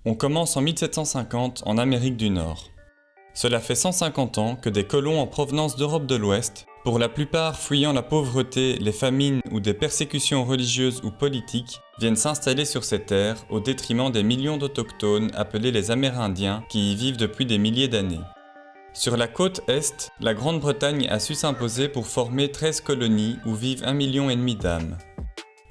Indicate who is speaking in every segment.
Speaker 1: On commence en 1750 en Amérique du Nord. Cela fait 150 ans que des colons en provenance d'Europe de l'Ouest, pour la plupart fuyant la pauvreté, les famines ou des persécutions religieuses ou politiques, viennent s'installer sur ces terres au détriment des millions d'autochtones appelés les Amérindiens qui y vivent depuis des milliers d'années. Sur la côte Est, la Grande-Bretagne a su s'imposer pour former 13 colonies où vivent 1,5 million d'âmes.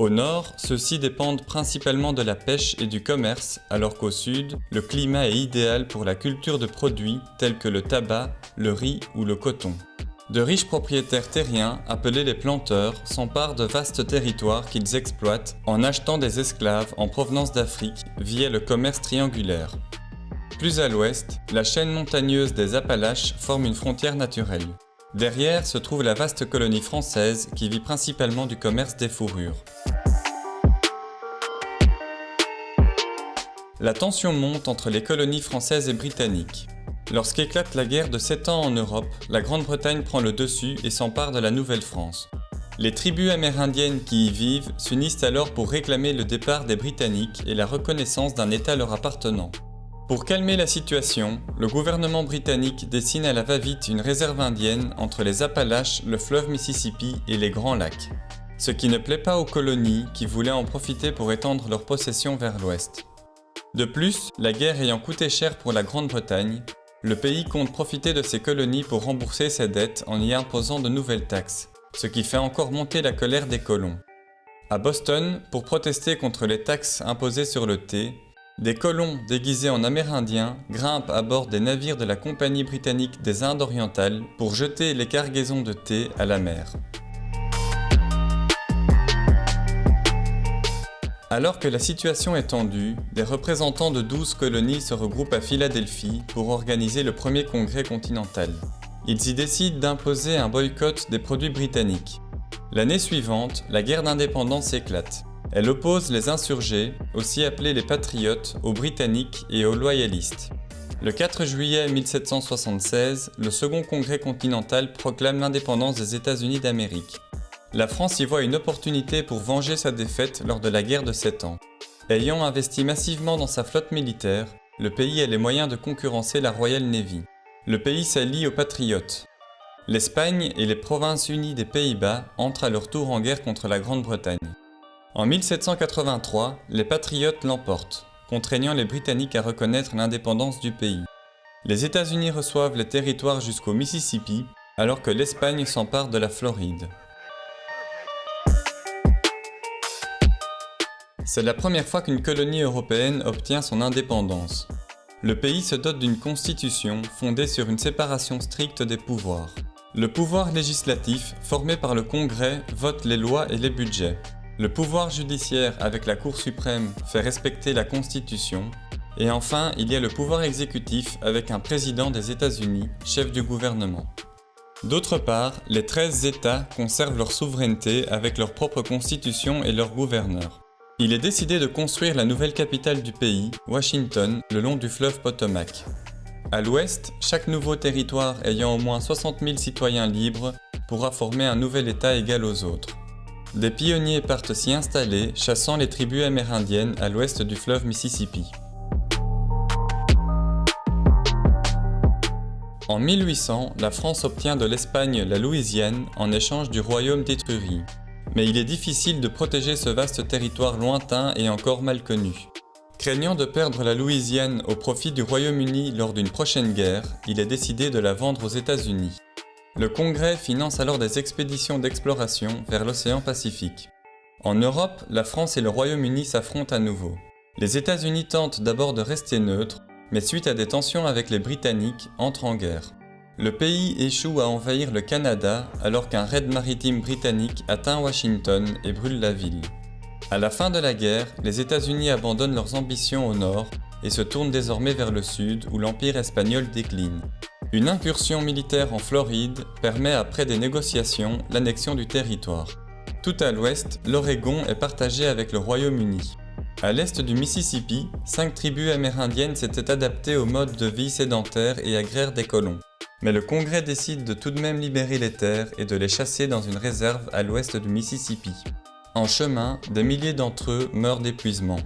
Speaker 1: Au nord, ceux-ci dépendent principalement de la pêche et du commerce, alors qu'au sud, le climat est idéal pour la culture de produits tels que le tabac, le riz ou le coton. De riches propriétaires terriens, appelés les planteurs, s'emparent de vastes territoires qu'ils exploitent en achetant des esclaves en provenance d'Afrique via le commerce triangulaire. Plus à l'ouest, la chaîne montagneuse des Appalaches forme une frontière naturelle. Derrière se trouve la vaste colonie française qui vit principalement du commerce des fourrures. La tension monte entre les colonies françaises et britanniques. Lorsqu'éclate la guerre de 7 ans en Europe, la Grande-Bretagne prend le dessus et s'empare de la Nouvelle-France. Les tribus amérindiennes qui y vivent s'unissent alors pour réclamer le départ des Britanniques et la reconnaissance d'un État leur appartenant. Pour calmer la situation, le gouvernement britannique dessine à la va-vite une réserve indienne entre les Appalaches, le fleuve Mississippi et les Grands Lacs. Ce qui ne plaît pas aux colonies qui voulaient en profiter pour étendre leurs possessions vers l'ouest. De plus, la guerre ayant coûté cher pour la Grande-Bretagne, le pays compte profiter de ces colonies pour rembourser ses dettes en y imposant de nouvelles taxes, ce qui fait encore monter la colère des colons. À Boston, pour protester contre les taxes imposées sur le thé, des colons déguisés en amérindiens grimpent à bord des navires de la Compagnie britannique des Indes orientales pour jeter les cargaisons de thé à la mer. Alors que la situation est tendue, des représentants de 12 colonies se regroupent à Philadelphie pour organiser le premier congrès continental. Ils y décident d'imposer un boycott des produits britanniques. L'année suivante, la guerre d'indépendance éclate. Elle oppose les insurgés, aussi appelés les patriotes, aux Britanniques et aux loyalistes. Le 4 juillet 1776, le second congrès continental proclame l'indépendance des États-Unis d'Amérique. La France y voit une opportunité pour venger sa défaite lors de la guerre de 7 ans. Ayant investi massivement dans sa flotte militaire, le pays a les moyens de concurrencer la Royal Navy. Le pays s'allie aux patriotes. L'Espagne et les provinces unies des Pays-Bas entrent à leur tour en guerre contre la Grande-Bretagne. En 1783, les patriotes l'emportent, contraignant les Britanniques à reconnaître l'indépendance du pays. Les États-Unis reçoivent les territoires jusqu'au Mississippi, alors que l'Espagne s'empare de la Floride. C'est la première fois qu'une colonie européenne obtient son indépendance. Le pays se dote d'une constitution fondée sur une séparation stricte des pouvoirs. Le pouvoir législatif, formé par le Congrès, vote les lois et les budgets. Le pouvoir judiciaire, avec la Cour suprême, fait respecter la Constitution. Et enfin, il y a le pouvoir exécutif avec un président des États-Unis, chef du gouvernement. D'autre part, les 13 États conservent leur souveraineté avec leur propre constitution et leurs gouverneurs. Il est décidé de construire la nouvelle capitale du pays, Washington, le long du fleuve Potomac. À l'ouest, chaque nouveau territoire ayant au moins 60 000 citoyens libres pourra former un nouvel État égal aux autres. Des pionniers partent s'y installer, chassant les tribus amérindiennes à l'ouest du fleuve Mississippi. En 1800, la France obtient de l'Espagne la Louisiane en échange du royaume d'Étrurie. Mais il est difficile de protéger ce vaste territoire lointain et encore mal connu. Craignant de perdre la Louisiane au profit du Royaume-Uni lors d'une prochaine guerre, il est décidé de la vendre aux États-Unis. Le Congrès finance alors des expéditions d'exploration vers l'océan Pacifique. En Europe, la France et le Royaume-Uni s'affrontent à nouveau. Les États-Unis tentent d'abord de rester neutres, mais suite à des tensions avec les Britanniques, entrent en guerre. Le pays échoue à envahir le Canada alors qu'un raid maritime britannique atteint Washington et brûle la ville. À la fin de la guerre, les États-Unis abandonnent leurs ambitions au nord et se tournent désormais vers le sud où l'Empire espagnol décline. Une incursion militaire en Floride permet après des négociations l'annexion du territoire. Tout à l'ouest, l'Oregon est partagé avec le Royaume-Uni. À l'est du Mississippi, 5 tribus amérindiennes s'étaient adaptées au mode de vie sédentaire et agraire des colons. Mais le Congrès décide de tout de même libérer les terres et de les chasser dans une réserve à l'ouest du Mississippi. En chemin, des milliers d'entre eux meurent d'épuisement.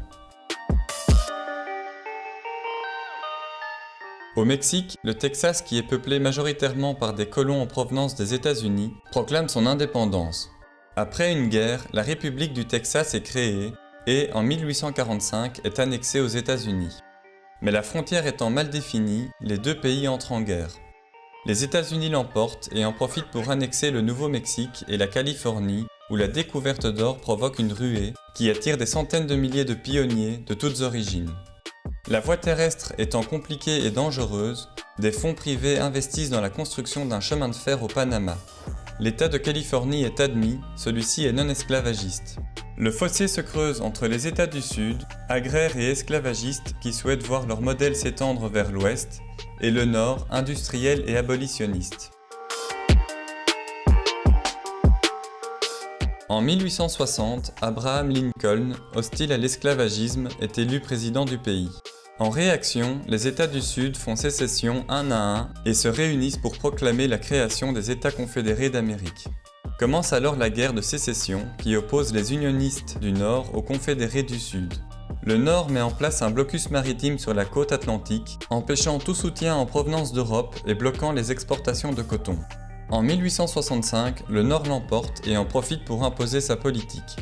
Speaker 1: Au Mexique, le Texas, qui est peuplé majoritairement par des colons en provenance des États-Unis, proclame son indépendance. Après une guerre, la République du Texas est créée et, en 1845, est annexée aux États-Unis. Mais la frontière étant mal définie, les deux pays entrent en guerre. Les États-Unis l'emportent et en profitent pour annexer le Nouveau-Mexique et la Californie, où la découverte d'or provoque une ruée qui attire des centaines de milliers de pionniers de toutes origines. La voie terrestre étant compliquée et dangereuse, des fonds privés investissent dans la construction d'un chemin de fer au Panama. L'État de Californie est admis, celui-ci est non esclavagiste. Le fossé se creuse entre les États du Sud, agraires et esclavagistes qui souhaitent voir leur modèle s'étendre vers l'Ouest, et le Nord, industriel et abolitionniste. En 1860, Abraham Lincoln, hostile à l'esclavagisme, est élu président du pays. En réaction, les États du Sud font sécession un à un et se réunissent pour proclamer la création des États confédérés d'Amérique. Commence alors la guerre de sécession qui oppose les unionistes du Nord aux confédérés du Sud. Le Nord met en place un blocus maritime sur la côte atlantique, empêchant tout soutien en provenance d'Europe et bloquant les exportations de coton. En 1865, le Nord l'emporte et en profite pour imposer sa politique.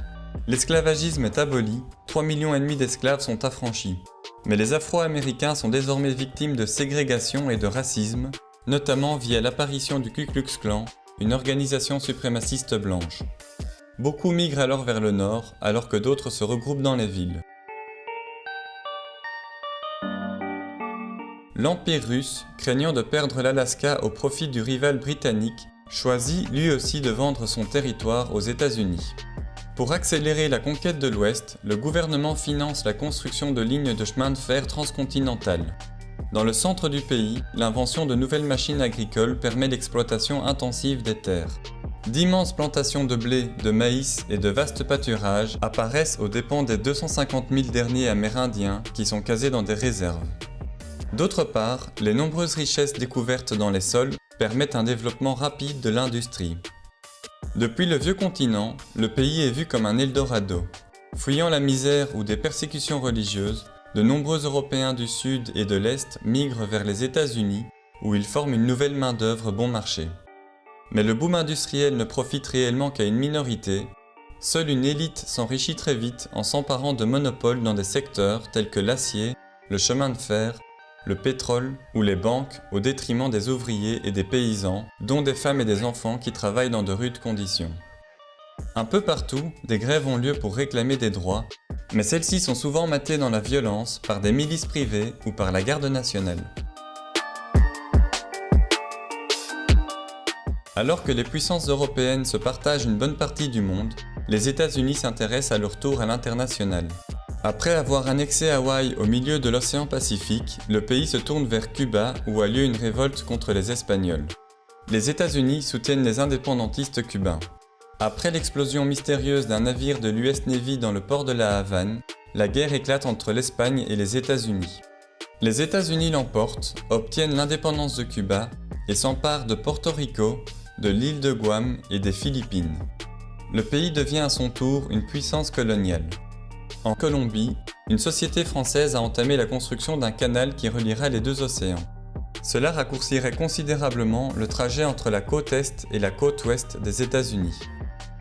Speaker 1: L'esclavagisme est aboli, 3,5 millions d'esclaves sont affranchis. Mais les Afro-Américains sont désormais victimes de ségrégation et de racisme, notamment via l'apparition du Ku Klux Klan, une organisation suprémaciste blanche. Beaucoup migrent alors vers le nord, alors que d'autres se regroupent dans les villes. L'Empire russe, craignant de perdre l'Alaska au profit du rival britannique, choisit lui aussi de vendre son territoire aux États-Unis. Pour accélérer la conquête de l'Ouest, le gouvernement finance la construction de lignes de chemin de fer transcontinentales. Dans le centre du pays, l'invention de nouvelles machines agricoles permet l'exploitation intensive des terres. D'immenses plantations de blé, de maïs et de vastes pâturages apparaissent aux dépens des 250 000 derniers Amérindiens qui sont casés dans des réserves. D'autre part, les nombreuses richesses découvertes dans les sols permettent un développement rapide de l'industrie. Depuis le vieux continent, le pays est vu comme un Eldorado. Fuyant la misère ou des persécutions religieuses, de nombreux Européens du Sud et de l'Est migrent vers les États-Unis, où ils forment une nouvelle main-d'œuvre bon marché. Mais le boom industriel ne profite réellement qu'à une minorité. Seule une élite s'enrichit très vite en s'emparant de monopoles dans des secteurs tels que l'acier, le chemin de fer, le pétrole ou les banques au détriment des ouvriers et des paysans, dont des femmes et des enfants qui travaillent dans de rudes conditions. Un peu partout, des grèves ont lieu pour réclamer des droits, mais celles-ci sont souvent matées dans la violence par des milices privées ou par la garde nationale. Alors que les puissances européennes se partagent une bonne partie du monde, les États-Unis s'intéressent à leur tour à l'international. Après avoir annexé Hawaï au milieu de l'océan Pacifique, le pays se tourne vers Cuba où a lieu une révolte contre les Espagnols. Les États-Unis soutiennent les indépendantistes cubains. Après l'explosion mystérieuse d'un navire de l'US Navy dans le port de la Havane, la guerre éclate entre l'Espagne et les États-Unis. Les États-Unis l'emportent, obtiennent l'indépendance de Cuba et s'emparent de Porto Rico, de l'île de Guam et des Philippines. Le pays devient à son tour une puissance coloniale. En Colombie, une société française a entamé la construction d'un canal qui reliera les deux océans. Cela raccourcirait considérablement le trajet entre la côte est et la côte ouest des États-Unis.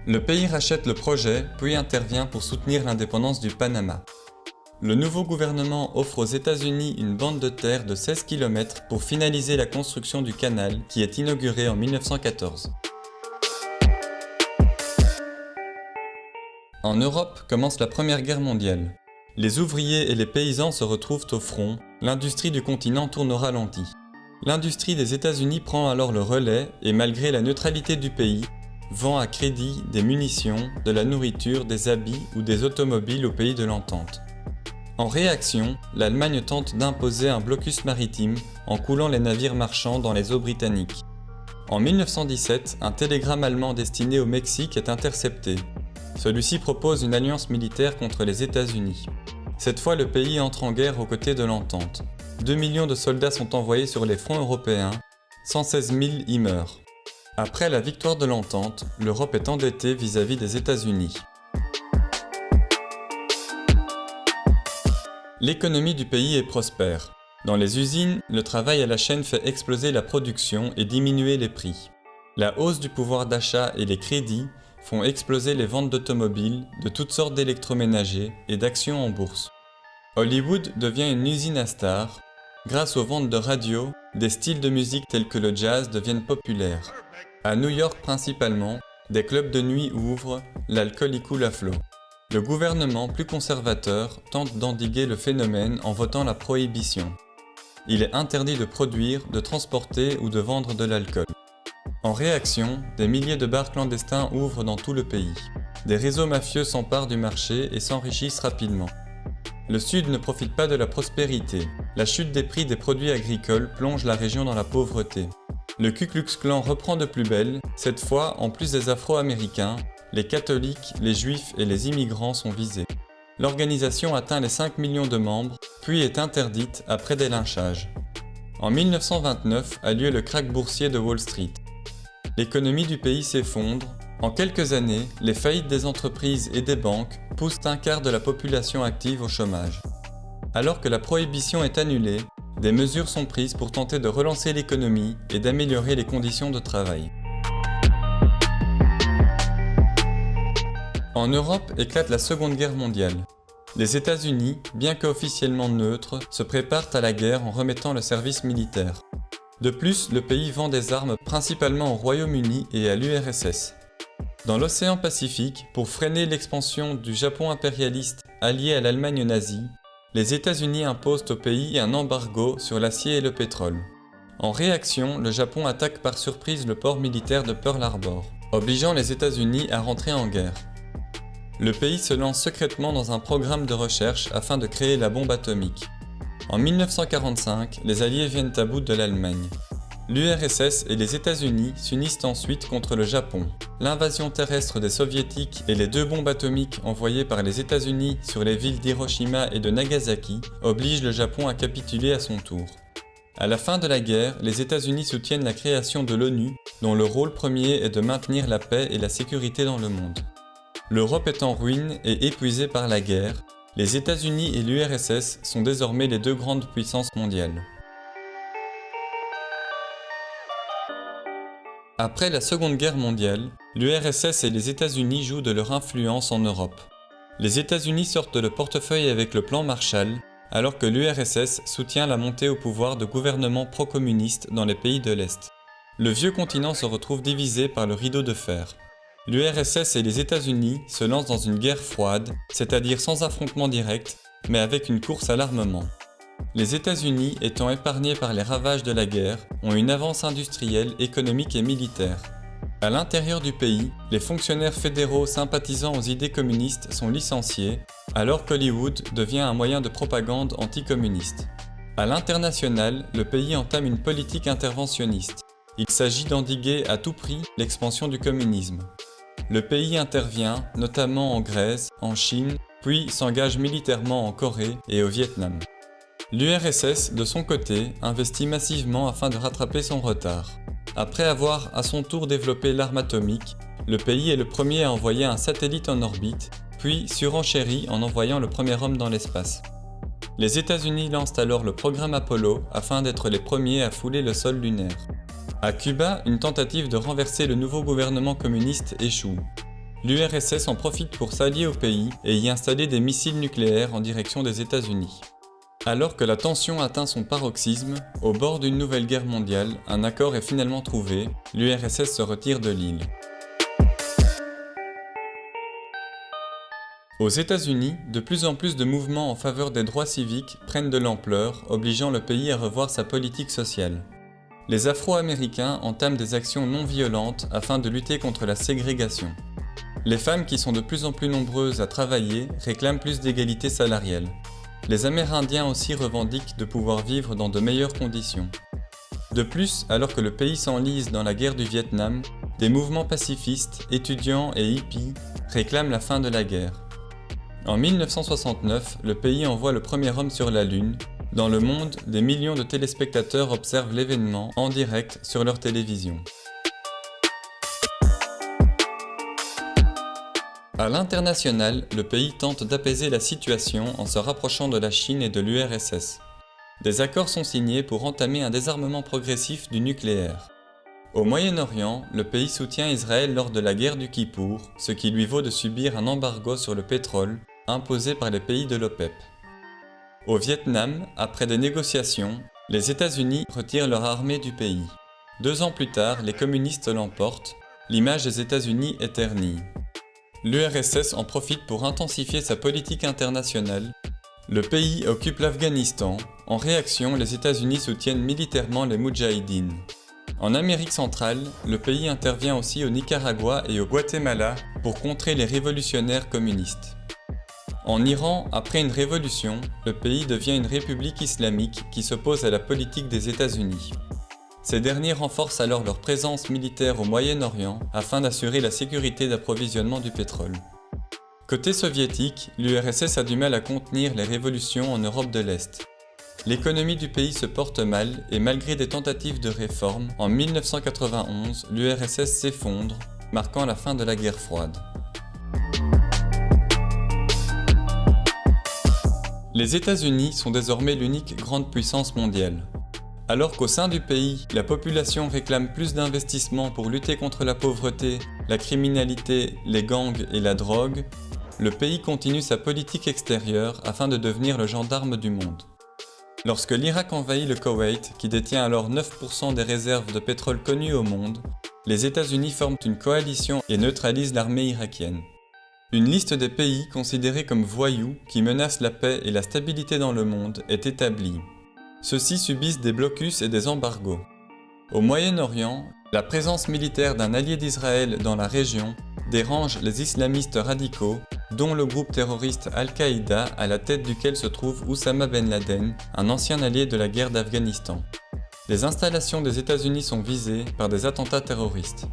Speaker 1: Le pays rachète le projet, puis intervient pour soutenir l'indépendance du Panama. Le nouveau gouvernement offre aux États-Unis une bande de terre de 16 km pour finaliser la construction du canal qui est inauguré en 1914. En Europe commence la Première Guerre mondiale. Les ouvriers et les paysans se retrouvent au front, l'industrie du continent tourne au ralenti. L'industrie des États-Unis prend alors le relais et malgré la neutralité du pays, vend à crédit des munitions, de la nourriture, des habits ou des automobiles aux pays de l'Entente. En réaction, l'Allemagne tente d'imposer un blocus maritime en coulant les navires marchands dans les eaux britanniques. En 1917, un télégramme allemand destiné au Mexique est intercepté. Celui-ci propose une alliance militaire contre les États-Unis. Cette fois, le pays entre en guerre aux côtés de l'Entente. 2 millions de soldats sont envoyés sur les fronts européens, 116 000 y meurent. Après la victoire de l'Entente, l'Europe est endettée vis-à-vis des États-Unis. L'économie du pays est prospère. Dans les usines, le travail à la chaîne fait exploser la production et diminuer les prix. La hausse du pouvoir d'achat et les crédits font exploser les ventes d'automobiles, de toutes sortes d'électroménagers et d'actions en bourse. Hollywood devient une usine à stars. Grâce aux ventes de radio, des styles de musique tels que le jazz deviennent populaires. À New York principalement, des clubs de nuit ouvrent, l'alcool y coule à flot. Le gouvernement, plus conservateur, tente d'endiguer le phénomène en votant la prohibition. Il est interdit de produire, de transporter ou de vendre de l'alcool. En réaction, des milliers de bars clandestins ouvrent dans tout le pays. Des réseaux mafieux s'emparent du marché et s'enrichissent rapidement. Le Sud ne profite pas de la prospérité. La chute des prix des produits agricoles plonge la région dans la pauvreté. Le Ku Klux Klan reprend de plus belle. Cette fois, en plus des Afro-Américains, les catholiques, les juifs et les immigrants sont visés. L'organisation atteint les 5 millions de membres, puis est interdite après des lynchages. En 1929 a lieu le krach boursier de Wall Street. L'économie du pays s'effondre. En quelques années, les faillites des entreprises et des banques poussent un quart de la population active au chômage. Alors que la prohibition est annulée, des mesures sont prises pour tenter de relancer l'économie et d'améliorer les conditions de travail. En Europe éclate la Seconde Guerre mondiale. Les États-Unis, bien qu'officiellement neutres, se préparent à la guerre en remettant le service militaire. De plus, le pays vend des armes principalement au Royaume-Uni et à l'URSS. Dans l'océan Pacifique, pour freiner l'expansion du Japon impérialiste allié à l'Allemagne nazie, les États-Unis imposent au pays un embargo sur l'acier et le pétrole. En réaction, le Japon attaque par surprise le port militaire de Pearl Harbor, obligeant les États-Unis à rentrer en guerre. Le pays se lance secrètement dans un programme de recherche afin de créer la bombe atomique. En 1945, les Alliés viennent à bout de l'Allemagne. L'URSS et les États-Unis s'unissent ensuite contre le Japon. L'invasion terrestre des Soviétiques et les 2 bombes atomiques envoyées par les États-Unis sur les villes d'Hiroshima et de Nagasaki obligent le Japon à capituler à son tour. À la fin de la guerre, les États-Unis soutiennent la création de l'ONU, dont le rôle premier est de maintenir la paix et la sécurité dans le monde. L'Europe est en ruine et épuisée par la guerre. Les États-Unis et l'URSS sont désormais les 2 grandes puissances mondiales. Après la Seconde Guerre mondiale, l'URSS et les États-Unis jouent de leur influence en Europe. Les États-Unis sortent le portefeuille avec le plan Marshall, alors que l'URSS soutient la montée au pouvoir de gouvernements pro-communistes dans les pays de l'Est. Le vieux continent se retrouve divisé par le rideau de fer. L'URSS et les États-Unis se lancent dans une guerre froide, c'est-à-dire sans affrontement direct, mais avec une course à l'armement. Les États-Unis, étant épargnés par les ravages de la guerre, ont une avance industrielle, économique et militaire. À l'intérieur du pays, les fonctionnaires fédéraux sympathisant aux idées communistes sont licenciés, alors qu'Hollywood devient un moyen de propagande anticommuniste. À l'international, le pays entame une politique interventionniste. Il s'agit d'endiguer à tout prix l'expansion du communisme. Le pays intervient, notamment en Grèce, en Chine, puis s'engage militairement en Corée et au Vietnam. L'URSS, de son côté, investit massivement afin de rattraper son retard. Après avoir à son tour développé l'arme atomique, le pays est le premier à envoyer un satellite en orbite, puis surenchérit en envoyant le premier homme dans l'espace. Les États-Unis lancent alors le programme Apollo afin d'être les premiers à fouler le sol lunaire. À Cuba, une tentative de renverser le nouveau gouvernement communiste échoue. L'URSS en profite pour s'allier au pays et y installer des missiles nucléaires en direction des États-Unis. Alors que la tension atteint son paroxysme, au bord d'une nouvelle guerre mondiale, un accord est finalement trouvé, l'URSS se retire de l'île. Aux États-Unis, de plus en plus de mouvements en faveur des droits civiques prennent de l'ampleur, obligeant le pays à revoir sa politique sociale. Les Afro-Américains entament des actions non violentes afin de lutter contre la ségrégation. Les femmes qui sont de plus en plus nombreuses à travailler réclament plus d'égalité salariale. Les Amérindiens aussi revendiquent de pouvoir vivre dans de meilleures conditions. De plus, alors que le pays s'enlise dans la guerre du Vietnam, des mouvements pacifistes, étudiants et hippies réclament la fin de la guerre. En 1969, le pays envoie le premier homme sur la Lune. Dans le monde, des millions de téléspectateurs observent l'événement en direct sur leur télévision. À l'international, le pays tente d'apaiser la situation en se rapprochant de la Chine et de l'URSS. Des accords sont signés pour entamer un désarmement progressif du nucléaire. Au Moyen-Orient, le pays soutient Israël lors de la guerre du Kippour, ce qui lui vaut de subir un embargo sur le pétrole imposé par les pays de l'OPEP. Au Vietnam, après des négociations, les États-Unis retirent leur armée du pays. 2 ans plus tard, les communistes l'emportent, l'image des États-Unis est ternie. L'URSS en profite pour intensifier sa politique internationale. Le pays occupe l'Afghanistan. En réaction, les États-Unis soutiennent militairement les Moudjahidines. En Amérique centrale, le pays intervient aussi au Nicaragua et au Guatemala pour contrer les révolutionnaires communistes. En Iran, après une révolution, le pays devient une république islamique qui s'oppose à la politique des États-Unis. Ces derniers renforcent alors leur présence militaire au Moyen-Orient afin d'assurer la sécurité d'approvisionnement du pétrole. Côté soviétique, l'URSS a du mal à contenir les révolutions en Europe de l'Est. L'économie du pays se porte mal et malgré des tentatives de réforme, en 1991, l'URSS s'effondre, marquant la fin de la guerre froide. Les États-Unis sont désormais l'unique grande puissance mondiale. Alors qu'au sein du pays, la population réclame plus d'investissements pour lutter contre la pauvreté, la criminalité, les gangs et la drogue, le pays continue sa politique extérieure afin de devenir le gendarme du monde. Lorsque l'Irak envahit le Koweït, qui détient alors 9% des réserves de pétrole connues au monde, les États-Unis forment une coalition et neutralisent l'armée irakienne. Une liste des pays considérés comme voyous qui menacent la paix et la stabilité dans le monde est établie. Ceux-ci subissent des blocus et des embargos. Au Moyen-Orient, la présence militaire d'un allié d'Israël dans la région dérange les islamistes radicaux, dont le groupe terroriste Al-Qaïda à la tête duquel se trouve Oussama Ben Laden, un ancien allié de la guerre d'Afghanistan. Les installations des États-Unis sont visées par des attentats terroristes.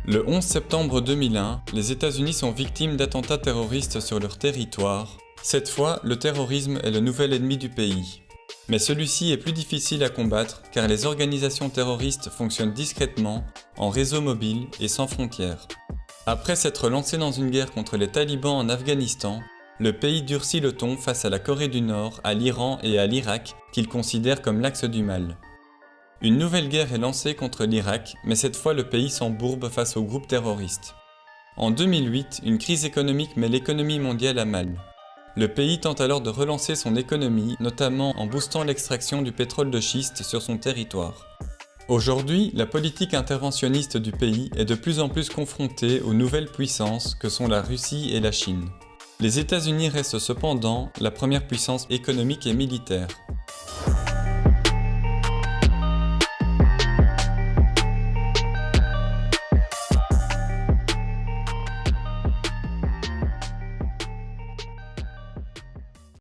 Speaker 1: Le 11 septembre 2001, les États-Unis sont victimes d'attentats terroristes sur leur territoire. Cette fois, le terrorisme est le nouvel ennemi du pays. Mais celui-ci est plus difficile à combattre car les organisations terroristes fonctionnent discrètement, en réseau mobile et sans frontières. Après s'être lancé dans une guerre contre les talibans en Afghanistan, le pays durcit le ton face à la Corée du Nord, à l'Iran et à l'Irak qu'il considère comme l'axe du mal. Une nouvelle guerre est lancée contre l'Irak, mais cette fois le pays s'embourbe face aux groupes terroristes. En 2008, une crise économique met l'économie mondiale à mal. Le pays tente alors de relancer son économie, notamment en boostant l'extraction du pétrole de schiste sur son territoire. Aujourd'hui, la politique interventionniste du pays est de plus en plus confrontée aux nouvelles puissances que sont la Russie et la Chine. Les États-Unis restent cependant la première puissance économique et militaire.